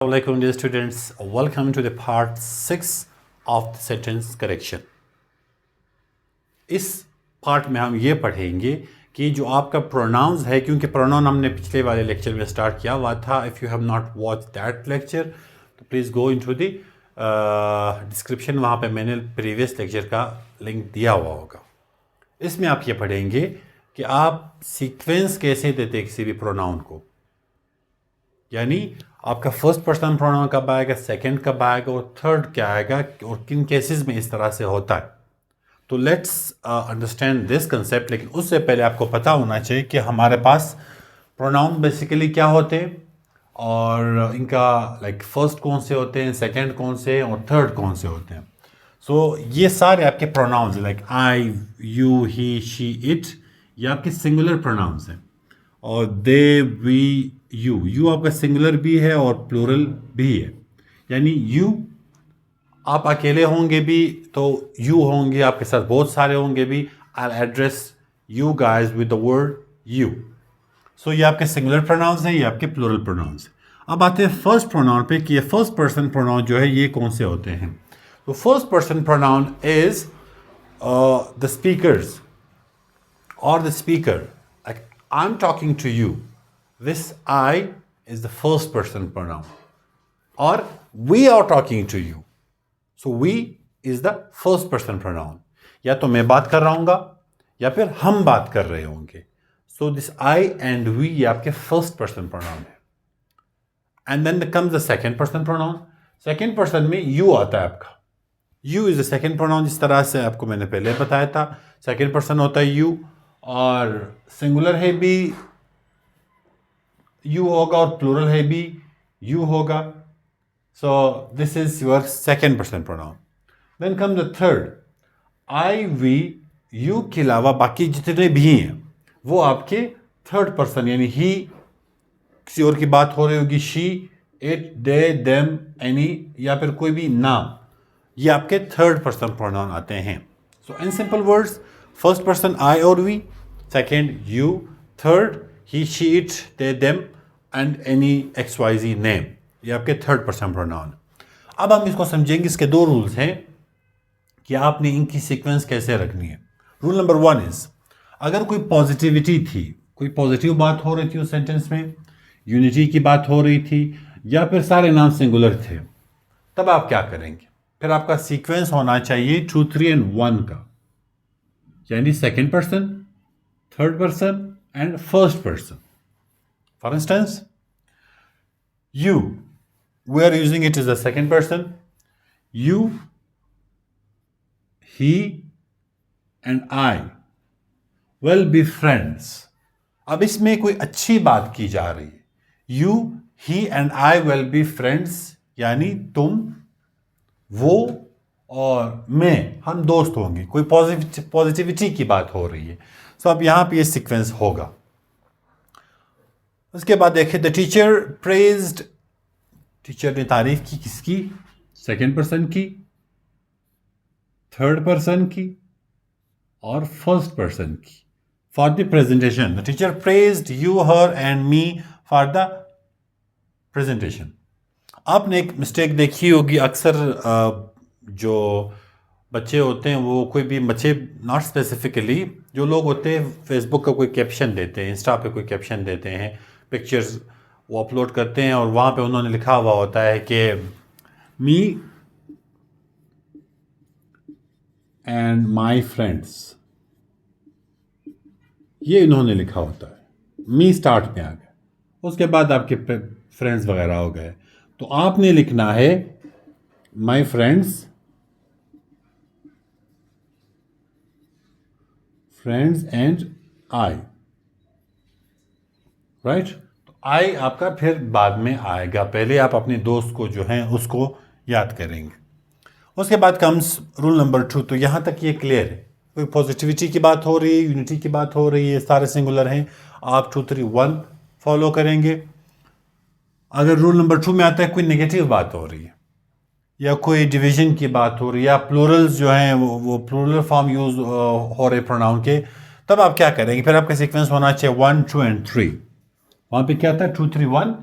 Assalamualaikum dear students, welcome to the part 6 of the sentence correction. इस part में हम ये पढ़ेंगे कि जो आपका प्रोनाउंस है, क्योंकि प्रोनाउन हमने पिछले वाले लेक्चर में स्टार्ट किया हुआ था. If you have not watch that lecture तो please go into the description, वहाँ पे मैंने प्रीवियस लेक्चर का लिंक दिया हुआ होगा. इसमें आप ये पढ़ेंगे कि आप सीक्वेंस कैसे देते किसी भी प्रोनाउन को, यानी आपका फर्स्ट पर्सन प्रोनाउन कब आएगा, सेकंड कब आएगा और थर्ड क्या आएगा और किन केसेस में इस तरह से होता है. तो लेट्स अंडरस्टैंड दिस कंसेप्ट. लेकिन उससे पहले आपको पता होना चाहिए कि हमारे पास प्रोनाउन बेसिकली क्या होते हैं और इनका फर्स्ट कौन से होते हैं, सेकंड कौन से और थर्ड कौन से होते हैं. सो ये सारे आपके pronouns I, you, he, she, it, ये आपके सिंगुलर प्रोनाउंस हैं. और दे, वी, यू आपका सिंगुलर भी है और प्लूरल भी है. यानी यू आप अकेले होंगे भी तो यू होंगे, आपके साथ बहुत सारे होंगे भी. I address you guys with the word you. So ये आपके सिंगुलर प्रोनाउंस हैं, ये आपके प्लूरल प्रोनाउंस हैं. अब आते हैं फर्स्ट प्रोनाउन पे कि ये फर्स्ट पर्सन प्रोनाउन जो है ये कौन से होते हैं. तो first person pronoun is the speakers और the speaker. I'm talking to you. This I is the first person pronoun. Or we are talking to you. So we is the first person pronoun. या तो मैं बात कर रहा हूँगा या फिर हम बात कर रहे होंगे. So this I and we ये आपके first person pronoun है. And then comes the second person pronoun. Second person में you आता है आपका. You is the second pronoun, जिस तरह से आपको मैंने पहले बताया था. Second person होता है you. और सिंगुलर है भी यू होगा और प्लूरल है भी यू होगा. So this is your second person pronoun. Then come the third. I, we, you के अलावा बाकी जितने भी हैं वो आपके थर्ड पर्सन, यानी ही किसी और की बात हो रही होगी, she, it, they, them, any या फिर कोई भी नाम, ये आपके थर्ड पर्सन प्रोनाउन आते हैं. So in simple words, first person I और we, second you, third he, she, it, they, them and any X Y Z name, ये आपके थर्ड पर्सन प्रोनाउन. अब हम इसको समझेंगे. इसके दो रूल्स हैं कि आपने इनकी सीक्वेंस कैसे रखनी है. रूल नंबर 1 इज, अगर कोई पॉजिटिविटी थी, कोई पॉजिटिव बात हो रही थी उस सेंटेंस में, यूनिटी की बात हो रही थी या फिर सारे नाम सिंगुलर थे, तब आप क्या करेंगे. फिर आपका सीक्वेंस होना चाहिए 2, 3 एंड 1 का, यानी second person, third person and first person. For instance, you, we are using it is the second person. You, he and I will be friends. अब इसमें कोई अच्छी बात की जा रही है. You, he and I will be friends, यानी तुम, वो और मैं, हम दोस्त होंगे. कोई पॉजिटिविटी की बात हो रही है. सो अब यहां पे ये सीक्वेंस होगा. उसके बाद देखिए, द टीचर प्रेज्ड, टीचर ने तारीफ की किसकी, सेकेंड पर्सन की, थर्ड पर्सन की और फर्स्ट पर्सन की. For the presentation, the teacher praised you, her and me for the presentation. आपने एक मिस्टेक देखी होगी अक्सर, जो बच्चे होते हैं वो, कोई भी बच्चे, नॉट स्पेसिफिकली, जो लोग होते हैं फेसबुक का कोई कैप्शन देते हैं, इंस्टा पे कोई कैप्शन देते हैं, पिक्चर्स वो अपलोड करते हैं और वहाँ पे उन्होंने लिखा हुआ होता है कि मी एंड माय फ्रेंड्स, ये इन्होंने लिखा होता है. मी स्टार्ट में आ गया, उसके बाद आपके फ्रेंड्स वगैरह हो गए. तो आपने लिखना है my friends and I, right. तो आई आपका फिर बाद में आएगा, पहले आप अपने दोस्त को जो है उसको याद करेंगे. उसके बाद कम्स रूल नंबर 2. तो यहाँ तक ये क्लियर है. कोई पॉजिटिविटी की बात हो रही है, यूनिटी की बात हो रही है, सारे सिंगुलर हैं, आप 2, 3, 1 फॉलो करेंगे. अगर रूल नंबर 2 में आता है कोई नेगेटिव बात हो रही है या कोई डिवीजन की बात हो रही है या प्लूरल्स जो हैं वो प्लूरल फॉर्म यूज हो रहे प्रोनाउन के, तब आप क्या करेंगे. फिर आपका सीक्वेंस होना चाहिए 1, 2 एंड 3. वहाँ पे क्या था, 2, 3, 1,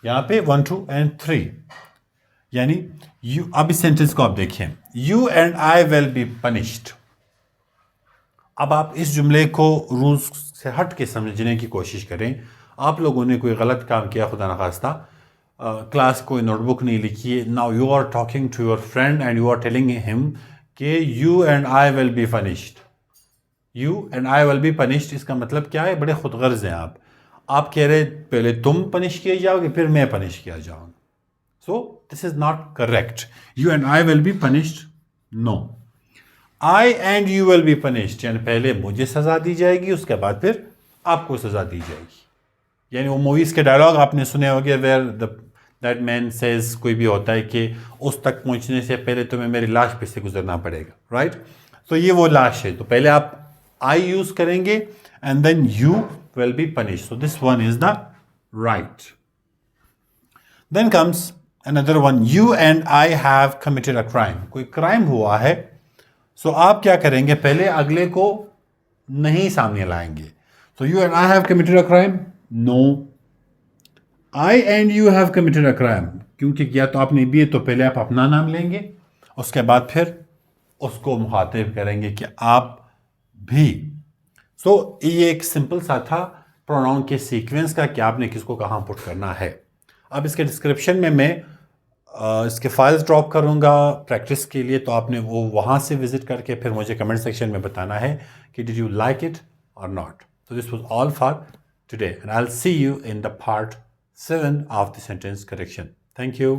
यहाँ पे 1 2 and 3, यानी यू, अब इस सेंटेंस को आप देखें, you and I will be punished. अब आप इस जुमले को रूल्स से हट के समझने की कोशिश करें। आप लोगों ने कोई गलत काम किया, खुदा न खास्ता, क्लास कोई नोटबुक नहीं लिखी है, now you are talking to your friend and you are telling him कि you and I will be punished. You and I will be punished, इसका मतलब क्या है? बड़े खुदगर्ज हैं आप कह रहे पहले तुम पनिश किए जाओगे फिर मैं पनिश किया जाऊंगा। So this is not correct. You and I will be punished, no. I and you will be punished, यानी पहले मुझे सजा दी जाएगी, उसके बाद फिर आपको सजा दी जाएगी। यानी वो मूवीज के डायलॉग आपने सुने होंगे, वेयर दैट मैन सेज, कोई भी होता है कि उस तक पहुंचने से पहले तुम्हें मेरी लाश पे से गुजरना पड़ेगा, राइट? तो ये वो लाश है, तो पहले आप आई यूज करेंगे and then you will be punished. So this one is the right. Then comes another one, you and I have committed a crime. कोई क्राइम हुआ है, सो आप क्या करेंगे? पहले अगले को नहीं सामने लाएंगे। So you and I have committed a crime, no. I and you have committed a crime, क्योंकि किया तो आपने भी है, तो पहले आप अपना नाम लेंगे, उसके बाद फिर उसको मुखातिब करेंगे कि आप भी। सो ये एक सिंपल सा था प्रोनाउन के सीक्वेंस का कि आपने किसको कहाँ पुट करना है। अब इसके डिस्क्रिप्शन में मैं इसके फाइल्स ड्रॉप करूँगा प्रैक्टिस के लिए, तो आपने वो वहाँ से विजिट करके फिर मुझे कमेंट सेक्शन में बताना है कि डिड यू लाइक इट और not. So this was all for today, and I'll see you in the part 7 of the sentence correction. Thank you.